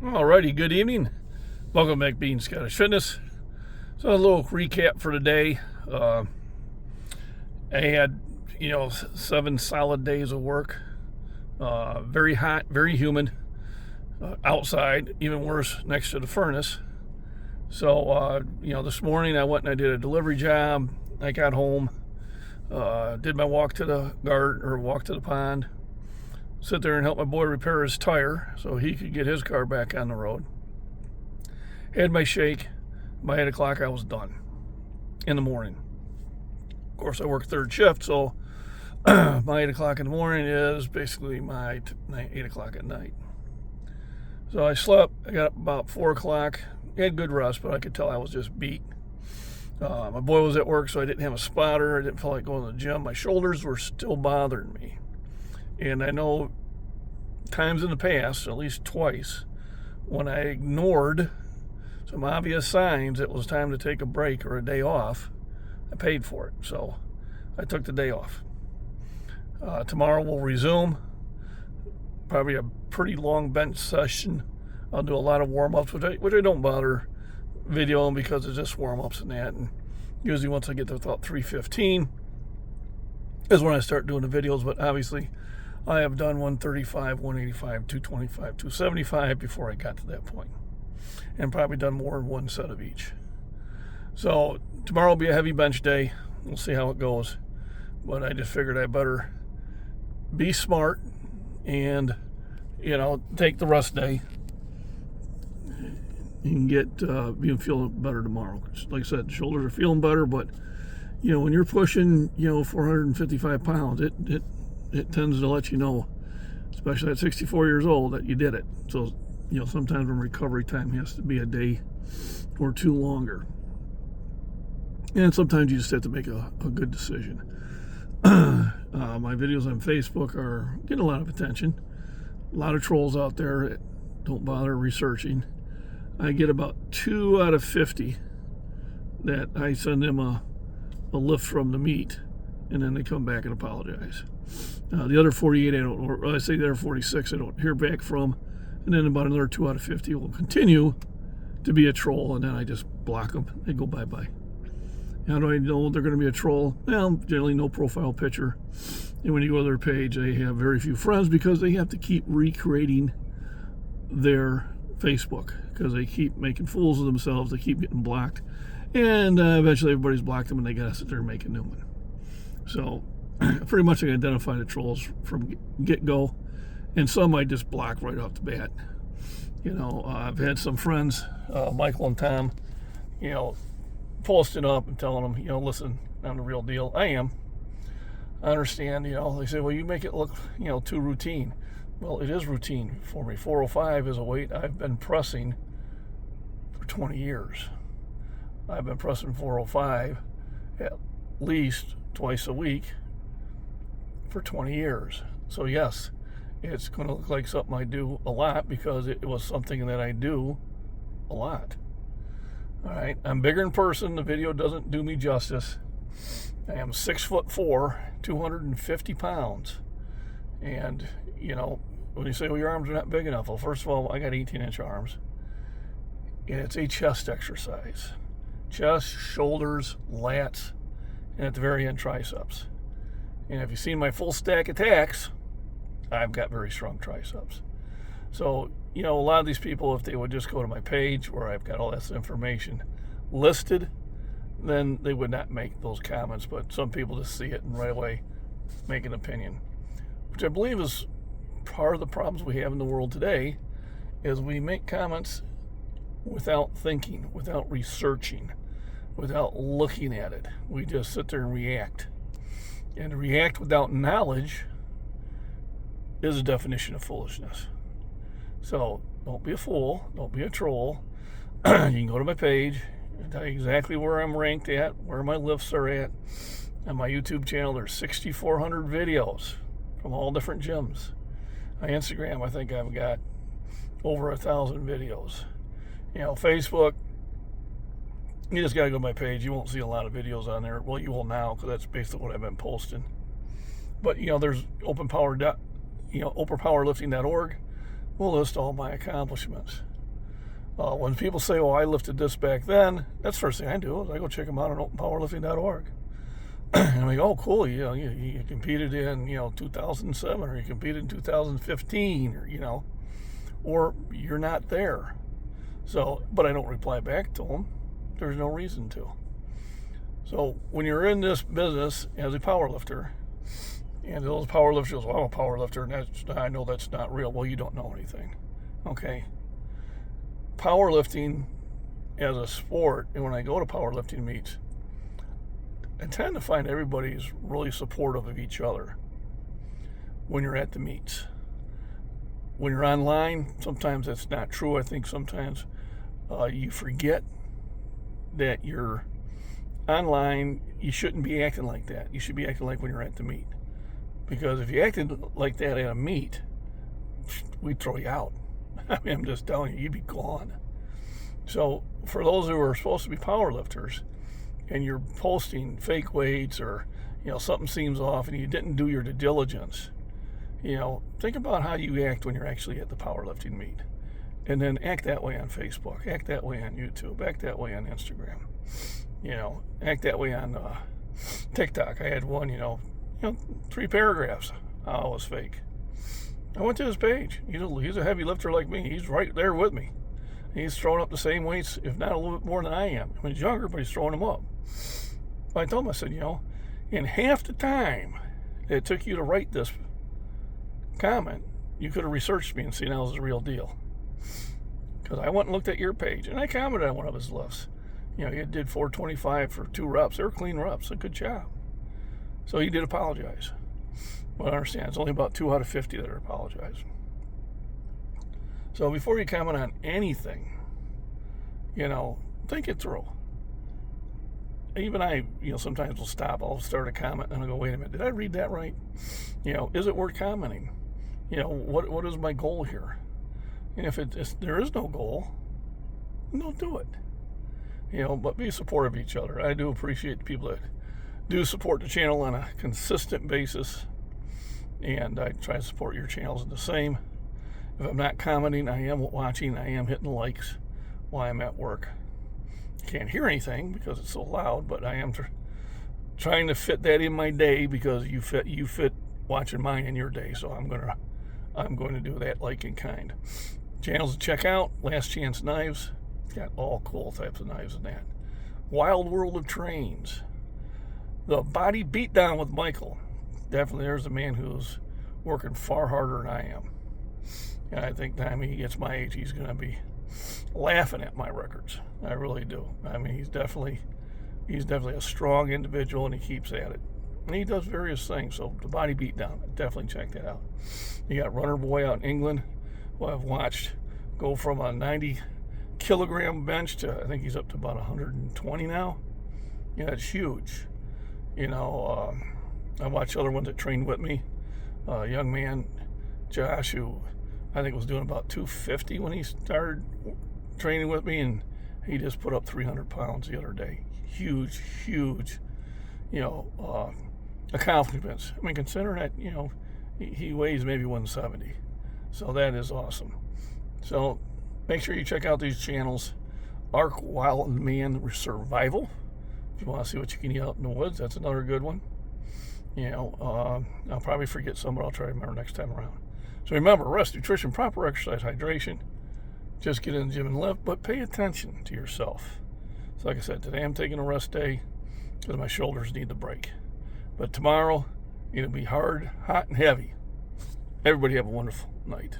Alrighty, good evening. Welcome back to Being Scottish Fitness. So a little recap for today. I had, 7 solid days of work. Very hot, very humid. Outside, even worse, next to the furnace. So, this morning I went and I did a delivery job. I got home, did my walk to the walk to the pond. Sit there and help my boy repair his tire so he could get his car back on the road. Had my shake. By 8 o'clock I was done in the morning. Of course, I work third shift, so my 8 o'clock in the morning is basically my 8 o'clock at night. So I slept. I got up about 4 o'clock. Had good rest, but I could tell I was just beat. My boy was at work, so I didn't have a spotter. I didn't feel like going to the gym. My shoulders were still bothering me. And I know times in the past, at least twice, when I ignored some obvious signs it was time to take a break or a day off, I paid for it. So I took the day off. Tomorrow we'll resume. Probably a pretty long bench session. I'll do a lot of warm-ups, which I don't bother videoing because it's just warm-ups and that. And usually once I get to about 3:15 is when I start doing the videos, but obviously I have done 135, 185, 225, 275 before I got to that point. And probably done more than one set of each. So tomorrow will be a heavy bench day. We'll see how it goes. But I just figured I better be smart and, take the rest day. You can feel better tomorrow. Like I said, the shoulders are feeling better, but, when you're pushing, 455 pounds, it tends to let you know, especially at 64 years old, that you did it. So, sometimes when recovery time has to be a day or two longer. And sometimes you just have to make a good decision. My videos on Facebook are getting a lot of attention. A lot of trolls out there that don't bother researching. I get about 2 out of 50 that I send them a lift from the meet, and then they come back and apologize. The other 48 I say the other 46 I don't hear back from, and then about another 2 out of 50 will continue to be a troll, and then I just block them. They go bye-bye. How do I know they're going to be a troll? Well, generally no profile picture. And when you go to their page, they have very few friends because they have to keep recreating their Facebook because they keep making fools of themselves. They keep getting blocked. And eventually everybody's blocked them and they got to sit there and make a new one. So pretty much I identify the trolls from get-go. And some I just block right off the bat. I've had some friends, Michael and Tom, posting up and telling them, listen, I'm the real deal. I am. I understand, they say, well, you make it look, too routine. Well, it is routine for me. 405 is a weight I've been pressing for 20 years. I've been pressing 405 at least twice a week for 20 years. So yes, it's going to look like something I do a lot because it was something that I do a lot. All right, I'm bigger in person. The video doesn't do me justice. I am 6'4", 250 pounds. And, when you say, well, your arms are not big enough. Well, first of all, I got 18-inch arms. And it's a chest exercise. Chest, shoulders, lats, and at the very end, triceps. And if you've seen my full stack attacks, I've got very strong triceps. So, a lot of these people, if they would just go to my page where I've got all this information listed, then they would not make those comments. But some people just see it and right away make an opinion, which I believe is part of the problems we have in the world today, is we make comments without thinking, without researching, without looking at it. We just sit there and react. And to react without knowledge is a definition of foolishness. So don't be a fool. Don't be a troll. You can go to my page and tell you exactly where I'm ranked at, where my lifts are at. On my YouTube channel, there's 6,400 videos from all different gyms. On Instagram, I think I've got over 1,000 videos. Facebook, you just got to go to my page. You won't see a lot of videos on there. Well, you will now because that's basically what I've been posting. But, there's openpowerlifting.org. We'll list all my accomplishments. When people say, "Oh, I lifted this back then," that's the first thing I do is I go check them out on openpowerlifting.org. And we go, "Oh, cool! You competed in 2007, or you competed in 2015, or you're not there." So, but I don't reply back to them. There's no reason to. So when you're in this business as a powerlifter, and those powerlifters, "Well, I'm a powerlifter, and I know that's not real." Well, you don't know anything. Okay. Powerlifting as a sport, and when I go to powerlifting meets, I tend to find everybody's really supportive of each other when you're at the meets. When you're online, sometimes that's not true. I think sometimes you forget that you're online. You shouldn't be acting like that. You should be acting like when you're at the meet. Because if you acted like that at a meet, we'd throw you out. I mean, I'm just telling you, you'd be gone. So for those who are supposed to be powerlifters, and you're posting fake weights, or something seems off and you didn't do your due diligence, think about how you act when you're actually at the powerlifting meet, and then act that way on Facebook, act that way on YouTube, act that way on Instagram, act that way on TikTok. I had one, 3 paragraphs. Oh, it was fake. I went to his page. He's a heavy lifter like me. He's right there with me. He's throwing up the same weights, if not a little bit more than I am. I mean, he's younger, but he's throwing them up. But I told him, I said, in half the time it took you to write this comment, you could have researched me and seen I was the real deal. Because I went and looked at your page, and I commented on one of his lifts. He did 425 for 2 reps. They were clean reps. A good job. So he did apologize. But I understand, it's only about 2 out of 50 that are apologizing. So before you comment on anything, think it through. Even I, sometimes will stop. I'll start a comment and I'll go, "Wait a minute, did I read that right? Is it worth commenting? What is my goal here?" And if there is no goal, don't do it. But be supportive of each other. I do appreciate the people that do support the channel on a consistent basis, and I try to support your channels the same. If I'm not commenting, I am watching, I am hitting likes while I'm at work. Can't hear anything because it's so loud, but I am trying to fit that in my day, because you fit watching mine in your day. So I'm going to do that like in kind. Channels to check out: Last Chance Knives. It's got all cool types of knives in that. Wild World of Trains. The Body Beatdown with Michael. Definitely, there's a man who's working far harder than I am. And I think time he gets my age, he's going to be laughing at my records. I really do. I mean, he's definitely a strong individual, and he keeps at it. And he does various things. So the Body Beatdown, definitely check that out. You got Runner Boy out in England, who I've watched go from a 90-kilogram bench to, I think he's up to about 120 now. It's huge. I watch other ones that trained with me. A young man, Josh, who I think was doing about 250 when he started training with me, and he just put up 300 pounds the other day. Huge accomplishments. I mean, considering that he weighs maybe 170, so that is awesome. So make sure you check out these channels. Arc Wild Man Survival, if you want to see what you can eat out in the woods, that's another good one. I'll probably forget some, but I'll try to remember next time around. So remember, rest, nutrition, proper exercise, hydration. Just get in the gym and lift, but pay attention to yourself. So like I said, today I'm taking a rest day because my shoulders need the break. But tomorrow, it'll be hard, hot, and heavy. Everybody have a wonderful night.